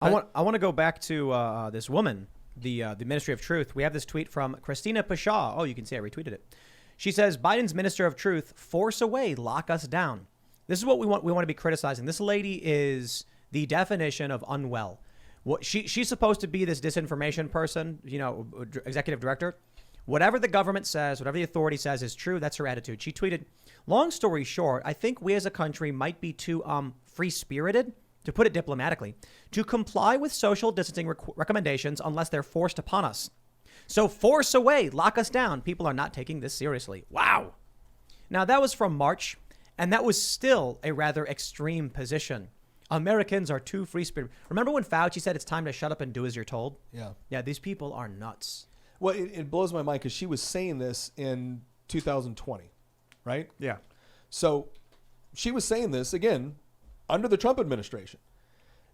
I want to go back to this woman, the Ministry of Truth. We have this tweet from Christina Pashaw. Oh, you can see I retweeted it. She says, Biden's Minister of Truth, force away, lock us down. This is what we want to be criticizing. This lady is the definition of unwell. She's supposed to be this disinformation person, executive director. Whatever the government says, whatever the authority says is true. That's her attitude. She tweeted, long story short, I think we as a country might be too free-spirited, to put it diplomatically, to comply with social distancing recommendations unless they're forced upon us. So force away, lock us down. People are not taking this seriously. Wow. Now, that was from March, and that was still a rather extreme position. Americans are too free-spirited. Remember when Fauci said it's time to shut up and do as you're told? Yeah. Yeah, these people are nuts. Well, it blows my mind because she was saying this in 2020, right? Yeah. So she was saying this, again, under the Trump administration.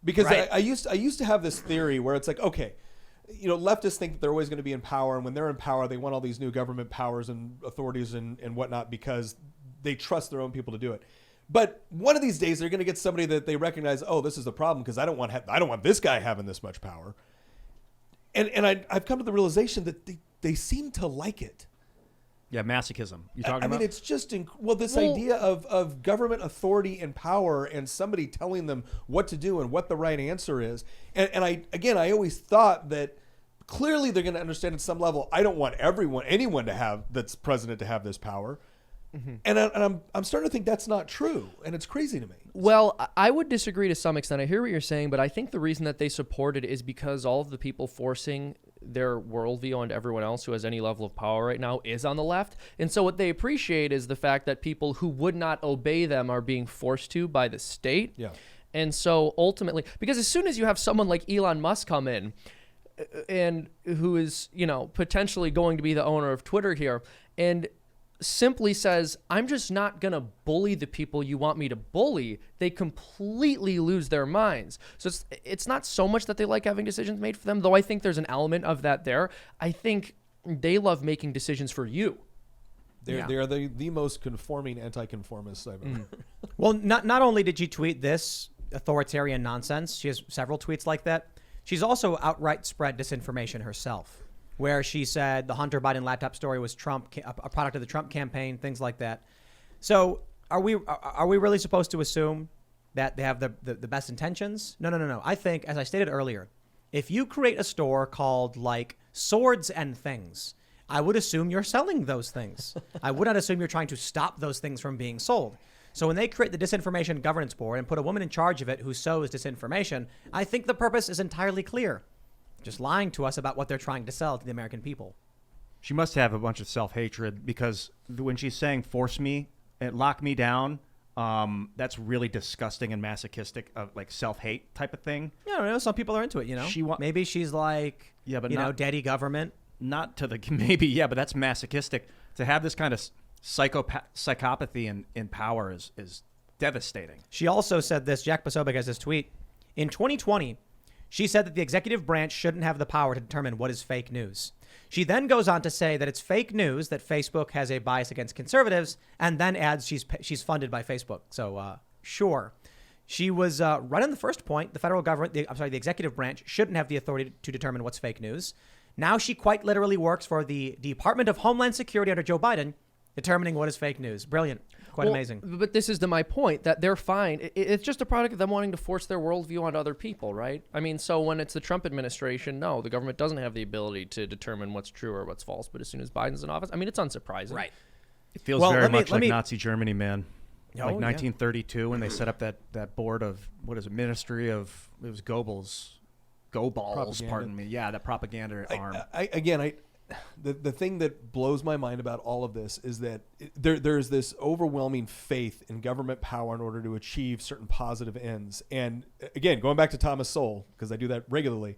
Because right. I used to have this theory where it's like, okay, leftists think that they're always going to be in power, and when they're in power, they want all these new government powers and authorities and whatnot because they trust their own people to do it. But one of these days, they're going to get somebody that they recognize, oh, this is the problem because I don't want this guy having this much power. And I've come to the realization that they seem to like it. Yeah, masochism. You talking about? I mean, it's just this idea of government authority and power and somebody telling them what to do and what the right answer is. And I always thought that clearly they're going to understand at some level. I don't want anyone to have that's president to have this power. Mm-hmm. And I'm starting to think that's not true, and it's crazy to me. Well, I would disagree to some extent. I hear what you're saying, but I think the reason that they support it is because all of the people forcing their worldview onto everyone else who has any level of power right now is on the left. And so what they appreciate is the fact that people who would not obey them are being forced to by the state. Yeah. And so ultimately, because as soon as you have someone like Elon Musk come in and who is, potentially going to be the owner of Twitter here and simply says, I'm just not going to bully the people you want me to bully, they completely lose their minds. So it's not so much that they like having decisions made for them, though I think there's an element of that there. I think they love making decisions for you. They are the most conforming anti-conformists I've ever heard. Well, not only did she tweet this authoritarian nonsense, she has several tweets like that. She's also outright spread disinformation herself, where she said the Hunter Biden laptop story was a product of the Trump campaign, things like that. So are we really supposed to assume that they have the best intentions? No. I think, as I stated earlier, if you create a store called like Swords and Things, I would assume you're selling those things. I would not assume you're trying to stop those things from being sold. So when they create the Disinformation Governance Board and put a woman in charge of it who sows disinformation, I think the purpose is entirely clear. Just lying to us about what they're trying to sell to the American people. She must have a bunch of self-hatred because when she's saying force me and lock me down, that's really disgusting and masochistic, like self-hate type of thing. Yeah, I don't know. Some people are into it, Maybe she's like, daddy government. Not to the, maybe, yeah, but that's masochistic. To have this kind of psychopathy in power is devastating. She also said this, Jack Bosobic has this tweet. In 2020, she said that the executive branch shouldn't have the power to determine what is fake news. She then goes on to say that it's fake news that Facebook has a bias against conservatives, and then adds she's funded by Facebook. So, sure. She was right on the first point. The federal government, the executive branch shouldn't have the authority to determine what's fake news. Now she quite literally works for the Department of Homeland Security under Joe Biden, determining what is fake news. Brilliant. Quite amazing. But this is my point, that they're fine. It's just a product of them wanting to force their worldview onto other people, right? I mean, so when it's the Trump administration, no, the government doesn't have the ability to determine what's true or what's false. But as soon as Biden's in office, I mean, it's unsurprising. Right. It feels very much like Nazi Germany, man. Like 1932 when they set up that board of, what is it, Ministry of, it was Goebbels, pardon me. Yeah, that propaganda arm. The thing that blows my mind about all of this is that there's this overwhelming faith in government power in order to achieve certain positive ends. And again, going back to Thomas Sowell, because I do that regularly,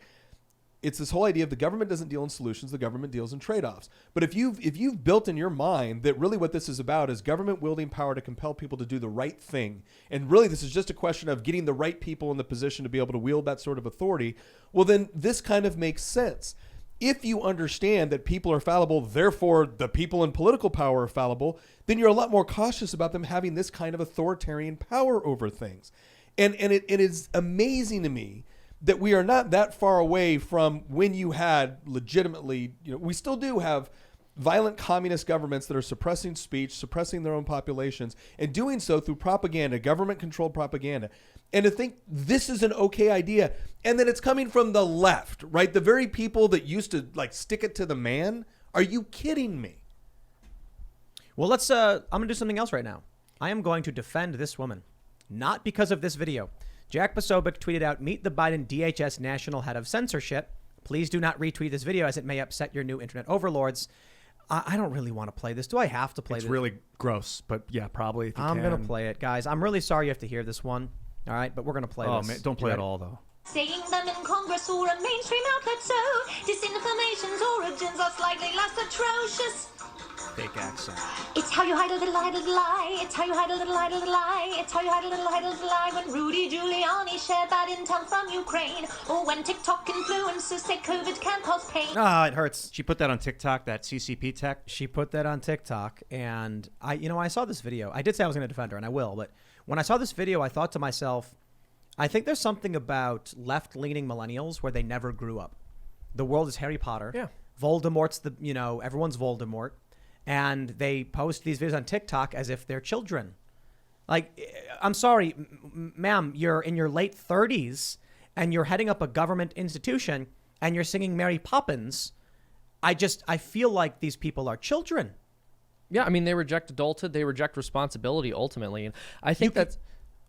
it's this whole idea of the government doesn't deal in solutions, the government deals in trade-offs. But if you've built in your mind that really what this is about is government wielding power to compel people to do the right thing, and really this is just a question of getting the right people in the position to be able to wield that sort of authority, well then this kind of makes sense. If you understand that people are fallible, therefore the people in political power are fallible, then you're a lot more cautious about them having this kind of authoritarian power over things. And it is amazing to me that we are not that far away from when you had legitimately, we still do have violent communist governments that are suppressing speech, suppressing their own populations, and doing so through propaganda, government-controlled propaganda. And to think this is an okay idea, and then it's coming from the left, right? The very people that used to like stick it to the man. Are you kidding me? Well, I'm going to do something else right now. I am going to defend this woman, not because of this video. Jack Bosobic tweeted out, "Meet the Biden DHS National Head of Censorship. Please do not retweet this video as it may upset your new internet overlords." I don't really want to play this. Do I have to play this? It's really gross, but yeah, probably. I'm going to play it, guys. I'm really sorry you have to hear this one. All right, but we're going to play this. Oh, man, don't play it all, though. Saying them in Congress or a mainstream outlet, so disinformation's origins are slightly less atrocious. Fake accent. It's how you hide a little lie. It's how you hide a little lie. It's how you hide a little lie. When Rudy Giuliani shared bad intel from Ukraine, or when TikTok influencers say COVID can cause pain. Ah, it hurts. She put that on TikTok, that CCP tech. She put that on TikTok, and I saw this video. I did say I was going to defend her, and I will, but when I saw this video, I thought to myself, I think there's something about left-leaning millennials where they never grew up. The world is Harry Potter. Yeah. Voldemort's everyone's Voldemort. And they post these videos on TikTok as if they're children. Like, I'm sorry, ma'am, you're in your late 30s and you're heading up a government institution and you're singing Mary Poppins. I feel like these people are children. Yeah, I mean, they reject adulthood. They reject responsibility ultimately. And I think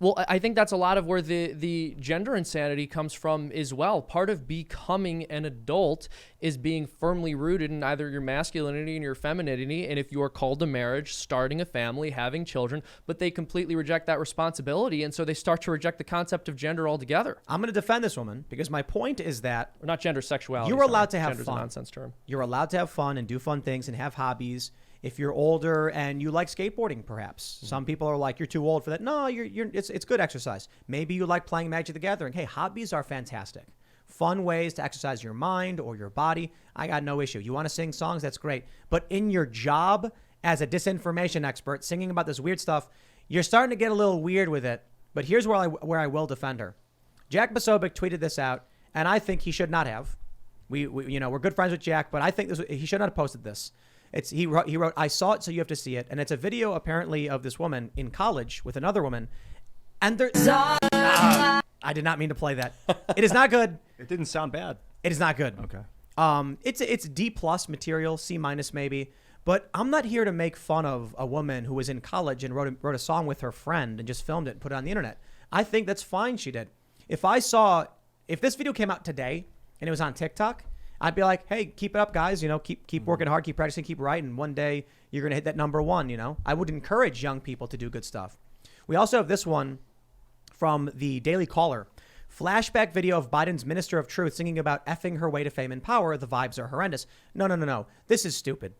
I think that's a lot of where the gender insanity comes from as well. Part of becoming an adult is being firmly rooted in either your masculinity and your femininity, and if you are called to marriage, starting a family, having children, but they completely reject that responsibility, and so they start to reject the concept of gender altogether. I'm going to defend this woman because my point is that... Or not gender, sexuality. You're allowed to have Gender's fun. a nonsense term. You're allowed to have fun and do fun things and have hobbies. If you're older and you like skateboarding, perhaps. Some people are like, you're too old for that. No, it's good exercise. Maybe you like playing Magic the Gathering. Hey, hobbies are fantastic. Fun ways to exercise your mind or your body. I got no issue. You want to sing songs? That's great. But in your job as a disinformation expert, singing about this weird stuff, you're starting to get a little weird with it. But here's where I will defend her. Jack Bosobic tweeted this out, and I think he should not have. We're good friends with Jack, but I think he should not have posted this. He wrote, "I saw it, so you have to see it." And it's a video apparently of this woman in college with another woman. And I did not mean to play that. It is not good. It didn't sound bad. It is not good. Okay. It's D+ material, C- maybe. But I'm not here to make fun of a woman who was in college and wrote a song with her friend and just filmed it and put it on the internet. I think that's fine she did. If this video came out today and it was on TikTok, I'd be like, hey, keep it up, guys. Keep working hard, keep practicing, keep writing. One day you're going to hit that number one, I would encourage young people to do good stuff. We also have this one from the Daily Caller. Flashback video of Biden's Minister of Truth singing about effing her way to fame and power. The vibes are horrendous. No. This is stupid.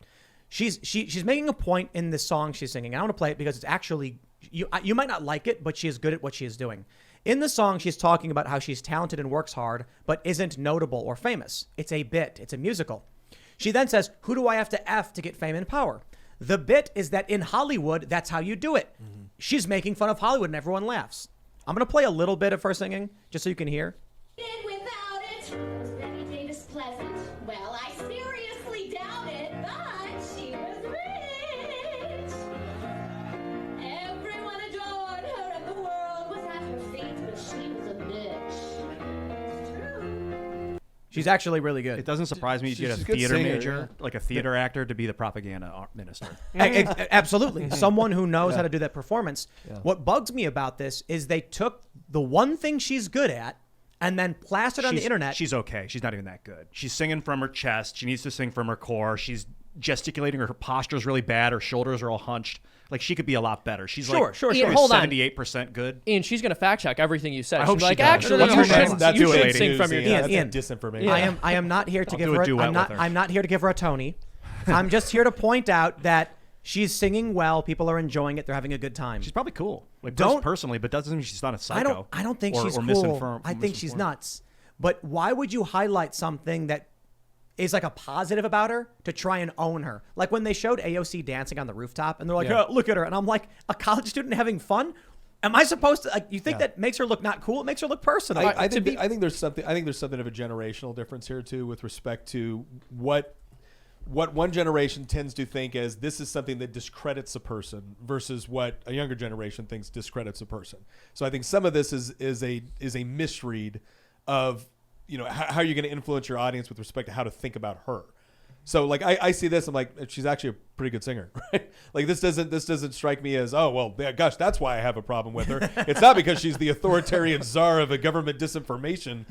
She's making a point in this song she's singing. I want to play it because it's actually, you might not like it, but she is good at what she is doing. In the song, she's talking about how she's talented and works hard, but isn't notable or famous. It's a bit. It's a musical. She then says, who do I have to F to get fame and power? The bit is that in Hollywood, that's how you do it. Mm-hmm. She's making fun of Hollywood and everyone laughs. I'm going to play a little bit of her singing just so you can hear. Without it, was Betty Davis pleasant? Well, I seriously doubt it, but she was rich. Everyone adored her and the world was at her feet, but she was a bitch. True. She's actually really good. It doesn't surprise me you get a theater major, like a theater actor, to be the propaganda minister. Absolutely. Someone who knows how to do that performance. Yeah. What bugs me about this is they took the one thing she's good at and then plastered on the internet. She's okay. She's not even that good. She's singing from her chest. She needs to sing from her core. She's gesticulating. Her posture's really bad. Her shoulders are all hunched. Like, she could be a lot better. She's sure. Ian, hold on. 78% good. Ian, she's going to fact check everything you said. I hope she'll be she like, does. actually, you should sing from your chest. Ian, Disinformation. Yeah. I am not here to give her. I'm not here to give her a Tony. I'm just here to point out that she's singing well. People are enjoying it. They're having a good time. She's probably cool. Like, personally, but doesn't mean she's not a psycho. I don't think she's cool. I think she's nuts. But why would you highlight something that is like a positive about her to try and own her? Like when they showed AOC dancing on the rooftop and they're like, oh, look at her. And I'm like, a college student having fun? Am I supposed to? You think that makes her look not cool? It makes her look personal. I think there's something of a generational difference here too, with respect to what one generation tends to think as this is something that discredits a person versus what a younger generation thinks discredits a person. So I think some of this is a misread of how you're going to influence your audience with respect to how to think about her. So like I see this, I'm like, she's actually a pretty good singer, right? Like this doesn't strike me as, oh well, gosh, that's why I have a problem with her. It's not because she's the authoritarian czar of a government disinformation.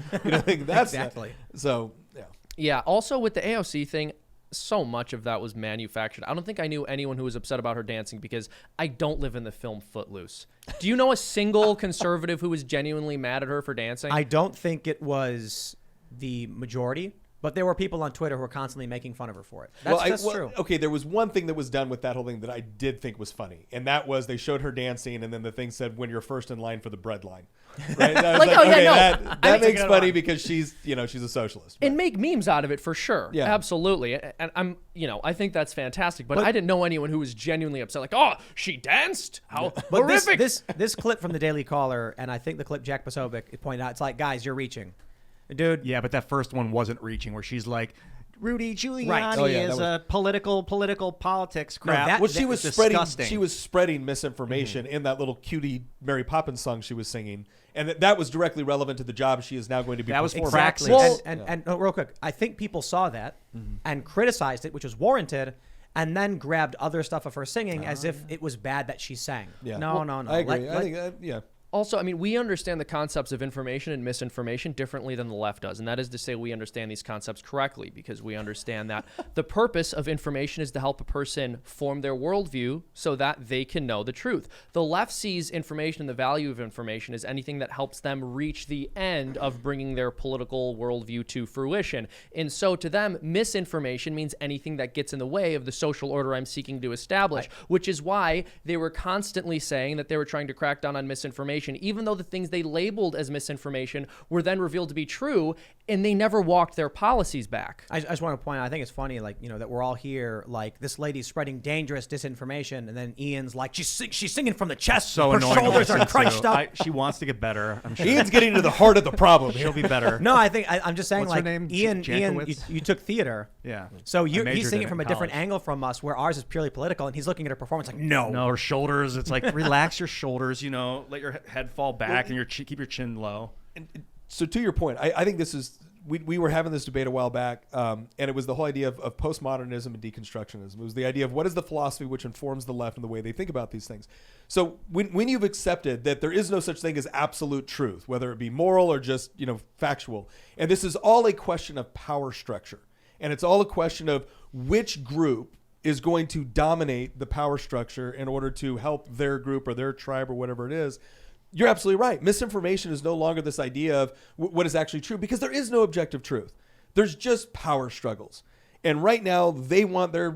Think that's exactly. So yeah. Yeah. Also with the AOC thing, so much of that was manufactured. I don't think I knew anyone who was upset about her dancing because I don't live in the film Footloose. Do you know a single conservative who was genuinely mad at her for dancing? I don't think it was the majority. But there were people on Twitter who were constantly making fun of her for it. That's true. Okay, there was one thing that was done with that whole thing that I did think was funny, and that was they showed her dancing, and then the thing said, "When you're first in line for the bread line." Right? That makes funny because she's a socialist. And make memes out of it for sure. Yeah, absolutely. And I think that's fantastic. But I didn't know anyone who was genuinely upset. Like, oh, she danced? How horrific! This clip from the Daily Caller, and I think the clip Jack Bosobic pointed out. It's like, guys, you're reaching. Dude. Yeah, but that first one wasn't reaching where she's like, Rudy Giuliani right. is a political politics crap. She was spreading misinformation in that little cutie Mary Poppins song she was singing, and that was directly relevant to the job she is now going to be. That was exactly. Well, and real quick, I think people saw that and criticized it, which was warranted, and then grabbed other stuff of her singing as if it was bad that she sang. Yeah. No. I agree. I think. Also, I mean, we understand the concepts of information and misinformation differently than the left does. And that is to say we understand these concepts correctly because we understand that the purpose of information is to help a person form their worldview so that they can know the truth. The left sees information and the value of information as anything that helps them reach the end of bringing their political worldview to fruition. And so to them, misinformation means anything that gets in the way of the social order I'm seeking to establish, which is why they were constantly saying that they were trying to crack down on misinformation, even though the things they labeled as misinformation were then revealed to be true, and they never walked their policies back. I just want to point out, I think it's funny, that we're all here, like, this lady's spreading dangerous disinformation, and then Ian's like, she's singing from the chest. So her annoying. Shoulders are crunched up. She wants to get better. I'm sure. Ian's getting to the heart of the problem. She'll be better. No, I think I'm just saying, What's her name? Ian, you took theater. Yeah. So he's singing in from a different angle from us, where ours is purely political, and he's looking at her performance like, no, her shoulders. It's like, relax your shoulders. Let your head fall back, and keep your chin low. So to your point, I think this is. We were having this debate a while back, and it was the whole idea of postmodernism and deconstructionism. It was the idea of what is the philosophy which informs the left and the way they think about these things. So when you've accepted that there is no such thing as absolute truth, whether it be moral or just factual, and this is all a question of power structure, and it's all a question of which group is going to dominate the power structure in order to help their group or their tribe or whatever it is. You're absolutely right. Misinformation is no longer this idea of what is actually true, because there is no objective truth. There's just power struggles. And right now they want their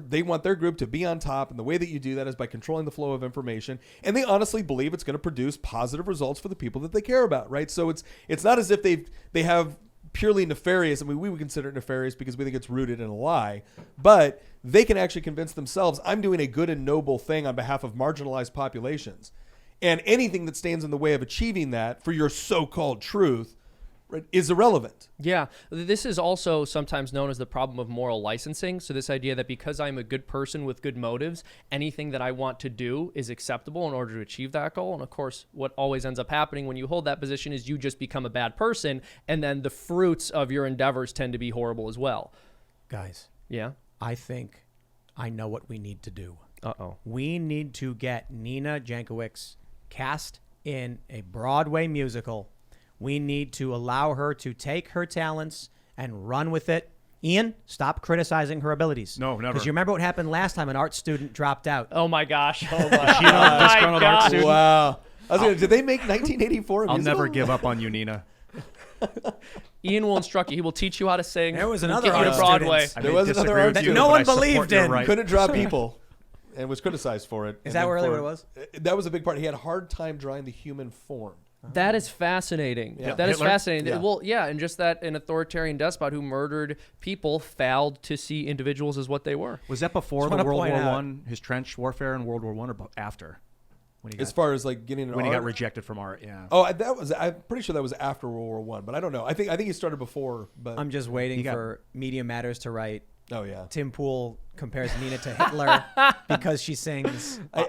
group to be on top, and the way that you do that is by controlling the flow of information. And they honestly believe it's going to produce positive results for the people that they care about, right? So it's not as if they have purely nefarious. I mean, we would consider it nefarious because we think it's rooted in a lie, but they can actually convince themselves, I'm doing a good and noble thing on behalf of marginalized populations. And anything that stands in the way of achieving that for your so-called truth, right, is irrelevant. Yeah. This is also sometimes known as the problem of moral licensing. So this idea that because I'm a good person with good motives, anything that I want to do is acceptable in order to achieve that goal. And of course, what always ends up happening when you hold that position is you just become a bad person, and then the fruits of your endeavors tend to be horrible as well. Guys. Yeah? I think I know what we need to do. Uh-oh. We need to get Nina Jankowicz cast in a Broadway musical. We need to allow her to take her talents and run with it. Ian, stop criticizing her abilities. No, never. Because you remember what happened last time an art student dropped out. Oh my gosh. Oh my gosh. Wow. Did they make 1984 a I'll musical? never give up on you, Nina. Ian will instruct you. He will teach you how to sing. There was another art art Broadway. There was another art that student. no one believed in. Right. Couldn't draw people. And was criticized for it. Is that really what it was? That was a big part. He had a hard time drawing the human form. That is fascinating. Yeah. That is Hitler? fascinating. Yeah. Well, yeah, and just that an authoritarian despot who murdered people failed to see individuals as what they were. Was that before Just the wanna World point War out- One, his trench warfare in World War One, or after? As far as like getting an when he art? got rejected from art, yeah. Oh, I'm pretty sure that was after World War One, but I don't know. I think he started before. But I'm just waiting for Media Matters to write. Oh yeah. Tim Pool compares Nina to Hitler because she sings. I'll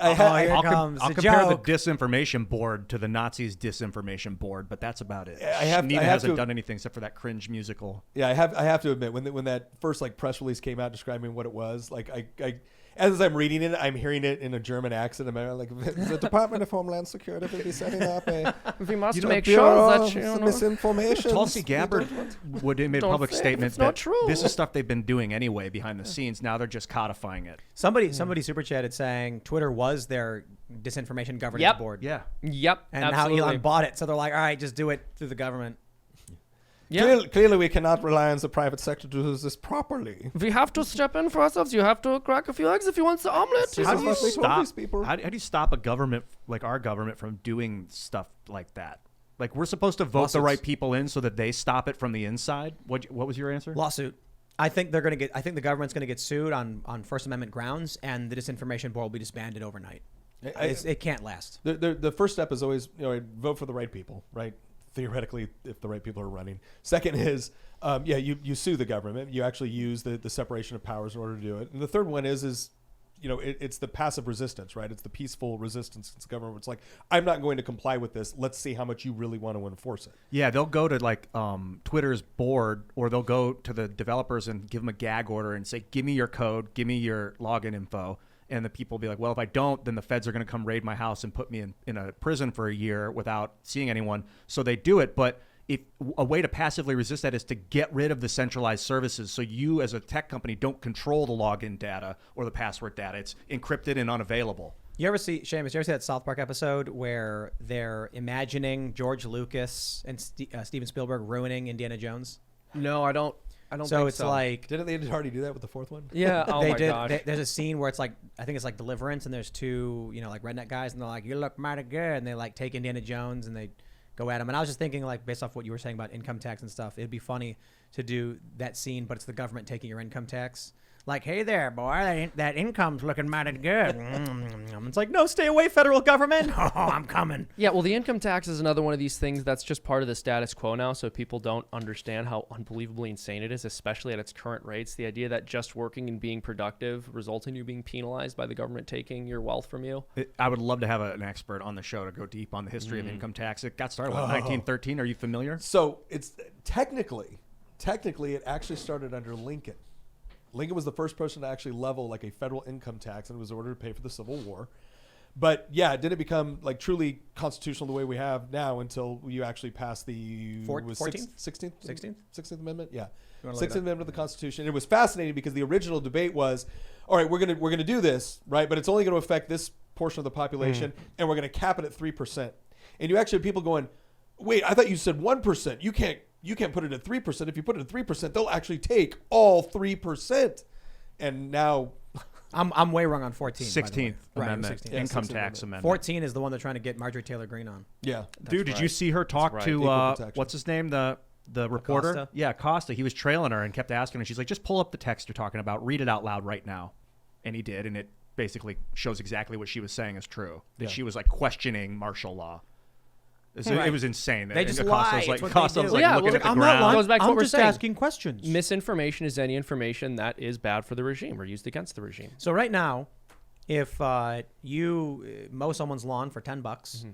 compare the disinformation board to the Nazis' disinformation board, but that's about it. Nina hasn't done anything except for that cringe musical. Yeah, I have to admit when that first like press release came out describing what it was, like I as I'm reading it, I'm hearing it in a German accent. I'm like, the Department of Homeland Security will be setting up a. We must make sure that misinformation. Tulsi Gabbard made a public statement that true. This is stuff they've been doing anyway behind the scenes. Now they're just codifying it. Somebody super chatted saying Twitter was their disinformation governance board. Yeah. Yep. And absolutely. now Elon bought it, so they're like, all right, just do it through the government. Yeah. Clearly, we cannot rely on the private sector to do this properly. We have to step in for ourselves. You have to crack a few eggs if you want the omelet. How do you stop a government like our government from doing stuff like that? Like, we're supposed to vote the right people in so that they stop it from the inside. What was your answer? Lawsuit. I think the government's going to get sued on First Amendment grounds, and the disinformation board will be disbanded overnight. It can't last. The first step is always vote for the right people, right? Theoretically, if the right people are running. Second is, you sue the government. You actually use the separation of powers in order to do it. And the third one is it's the passive resistance, right? It's the peaceful resistance against the government. It's like, I'm not going to comply with this. Let's see how much you really want to enforce it. Yeah, they'll go to like Twitter's board, or they'll go to the developers and give them a gag order and say, give me your code, give me your login info. And the people will be like, well, if I don't, then the feds are going to come raid my house and put me in a prison for a year without seeing anyone. So they do it. But a way to passively resist that is to get rid of the centralized services. So you as a tech company don't control the login data or the password data. It's encrypted and unavailable. Seamus, you ever see that South Park episode where they're imagining George Lucas and Steven Spielberg ruining Indiana Jones? No, I don't so think it's so. like, didn't they already do that with the fourth one? Yeah. Oh my gosh. There's a scene where it's like, I think it's like Deliverance, and there's two like redneck guys, and they're like, you look mighty good, and they like take Indiana Jones and they go at him. And I was just thinking, like, based off what you were saying about income tax and stuff, it'd be funny to do that scene, but it's the government taking your income tax. Like, hey there, boy, that income's looking mighty good. It's like, no, stay away, federal government. Oh, I'm coming. Yeah, well, the income tax is another one of these things that's just part of the status quo now, so people don't understand how unbelievably insane it is, especially at its current rates. The idea that just working and being productive results in you being penalized by the government taking your wealth from you. I would love to have an expert on the show to go deep on the history of income tax. It got started in 1913. Are you familiar? So it's technically, it actually started under Lincoln. Lincoln was the first person to actually level like a federal income tax, and it was in order to pay for the Civil War. But yeah, it didn't become like truly constitutional the way we have now until you actually passed the 16th Amendment. Yeah, 16th Amendment of the Constitution. It was fascinating because the original debate was, all right, we're gonna do this, right? But it's only going to affect this portion of the population, and we're going to cap it at 3%. And you actually have people going, wait, I thought you said 1%. You can't put it at 3%. If you put it at 3%, they'll actually take all 3%. And now, I'm way wrong on 14. 16th Amendment, right, 16th. income tax amendment. 14 is the one they're trying to get Marjorie Taylor Greene on. Yeah, dude, did you see her talk to what's his name, the reporter? Acosta? Yeah, Costa. He was trailing her and kept asking her. She's like, just pull up the text you're talking about, read it out loud right now, and he did, and it basically shows exactly what she was saying is true. That she was like questioning martial law. So it was insane. They just Costa lie. Costa was like Yeah, looking well, at the I'm ground. not lying. Goes back to I'm what we're just saying. asking questions. Misinformation is any information that is bad for the regime or used against the regime. So right now, if you mow someone's lawn for $10,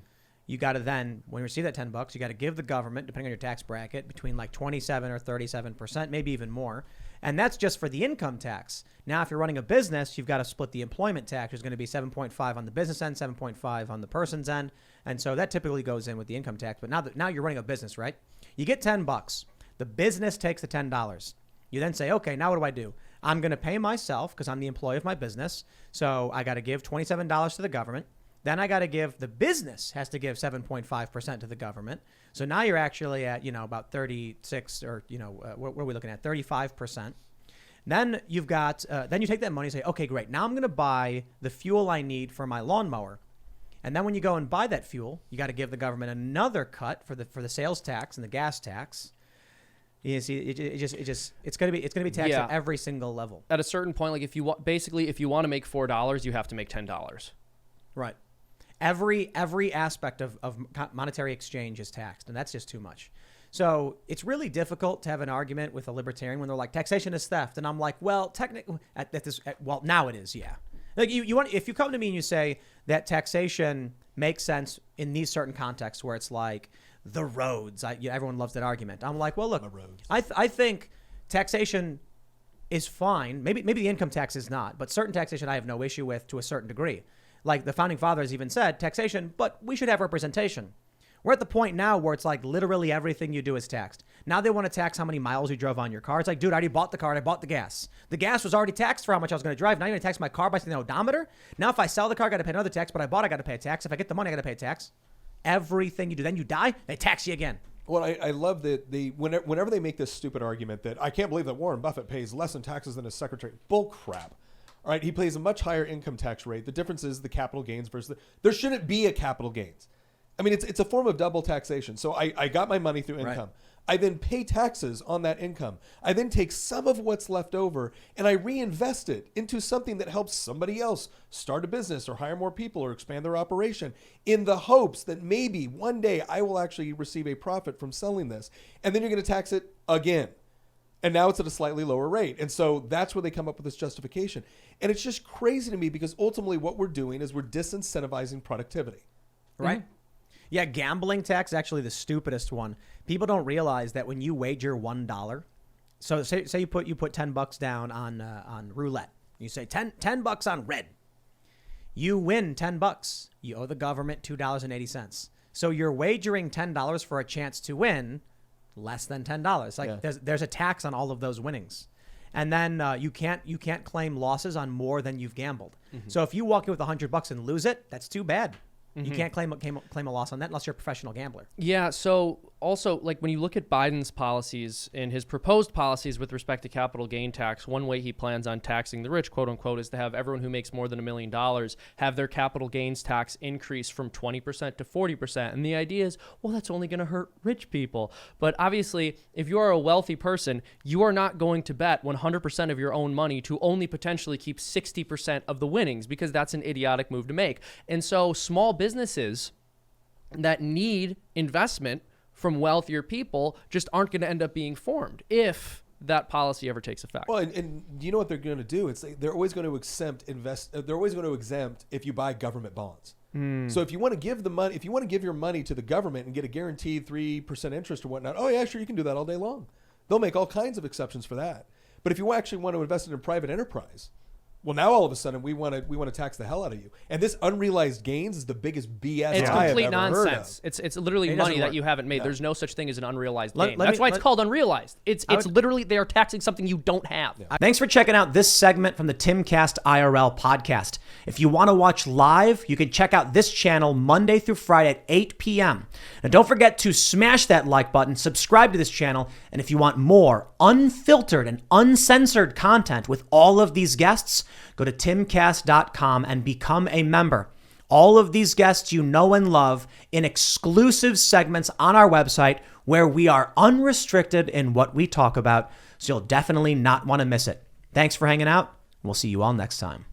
you got to then, when you receive that $10, you got to give the government, depending on your tax bracket, between like 27 or 37%, maybe even more. And that's just for the income tax. Now, if you're running a business, you've got to split the employment tax. There's going to be 7.5 on the business end, 7.5 on the person's end. And so that typically goes in with the income tax. But now you're running a business, right? You get $10. The business takes the $10. You then say, okay, now what do I do? I'm going to pay myself because I'm the employee of my business. So I got to give $27 to the government. Then I got to give, the business has to give 7.5% to the government. So now you're actually at, about 36 or, what are we looking at? 35%. Then you've got, then you take that money and say, okay, great. Now I'm going to buy the fuel I need for my lawnmower. And then when you go and buy that fuel, you got to give the government another cut for the sales tax and the gas tax. You see, it's going to be taxed at every single level. At a certain point, like if you want to make $4, you have to make $10. Right. Every aspect of monetary exchange is taxed, and that's just too much. So it's really difficult to have an argument with a libertarian when they're like, taxation is theft. And I'm like, well, technically, well, now it is, yeah. Like if you come to me and you say that taxation makes sense in these certain contexts where it's like the roads, everyone loves that argument. I'm like, well, look, I think taxation is fine. Maybe the income tax is not, but certain taxation I have no issue with to a certain degree. Like the founding fathers even said, taxation, but we should have representation. We're at the point now where it's like literally everything you do is taxed. Now they want to tax how many miles you drove on your car. It's like, dude, I already bought the car. I bought the gas. The gas was already taxed for how much I was going to drive. Now you're going to tax my car by the odometer? Now if I sell the car, I got to pay another tax, but I got to pay a tax. If I get the money, I got to pay a tax. Everything you do. Then you die, they tax you again. Well, I love that whenever they make this stupid argument that I can't believe that Warren Buffett pays less in taxes than his secretary. Bull crap. All right, he pays a much higher income tax rate. The difference is the capital gains versus there shouldn't be a capital gains. I mean, it's a form of double taxation. So I got my money through income. Right. I then pay taxes on that income. I then take some of what's left over and I reinvest it into something that helps somebody else start a business or hire more people or expand their operation in the hopes that maybe one day I will actually receive a profit from selling this. And then you're going to tax it again. And now it's at a slightly lower rate. And so that's where they come up with this justification. And it's just crazy to me because ultimately what we're doing is we're disincentivizing productivity. Right? Mm-hmm. Yeah, gambling tax is actually the stupidest one. People don't realize that when you wager $1, so say you put $10 down on roulette. You say $10 on red. You win $10. You owe the government $2.80. So you're wagering $10 for a chance to win less than $10. Like there's a tax on all of those winnings. And then you can't claim losses on more than you've gambled. Mm-hmm. So if you walk in with $100 and lose it, that's too bad. You can't claim a loss on that unless you're a professional gambler. Yeah. So also, like when you look at Biden's policies and his proposed policies with respect to capital gain tax, one way he plans on taxing the rich, quote unquote, is to have everyone who makes more than $1 million have their capital gains tax increase from 20% to 40%. And the idea is, well, that's only going to hurt rich people. But obviously, if you are a wealthy person, you are not going to bet 100% of your own money to only potentially keep 60% of the winnings because that's an idiotic move to make. And so small businesses that need investment from wealthier people just aren't going to end up being formed if that policy ever takes effect. Well, and you know what they're going to do? They're always going to they're always going to exempt if you buy government bonds. So if you want to give your money to the government and get a guaranteed 3% interest or whatnot, oh yeah, sure, you can do that all day long. They'll make all kinds of exceptions for that. But if you actually want to invest it in private enterprise, well, now all of a sudden we want to tax the hell out of you. And this unrealized gains is the biggest BS it's I have complete ever nonsense. heard of. It's literally money that you haven't made. No. There's no such thing as an unrealized gain. That's why it's called unrealized. It's literally they are taxing something you don't have. Yeah. Thanks for checking out this segment from the Timcast IRL podcast. If you want to watch live, you can check out this channel Monday through Friday at 8 p.m. And don't forget to smash that like button, subscribe to this channel, and if you want more unfiltered and uncensored content with all of these guests, go to timcast.com and become a member. All of these guests you know and love in exclusive segments on our website where we are unrestricted in what we talk about, so you'll definitely not want to miss it. Thanks for hanging out. We'll see you all next time.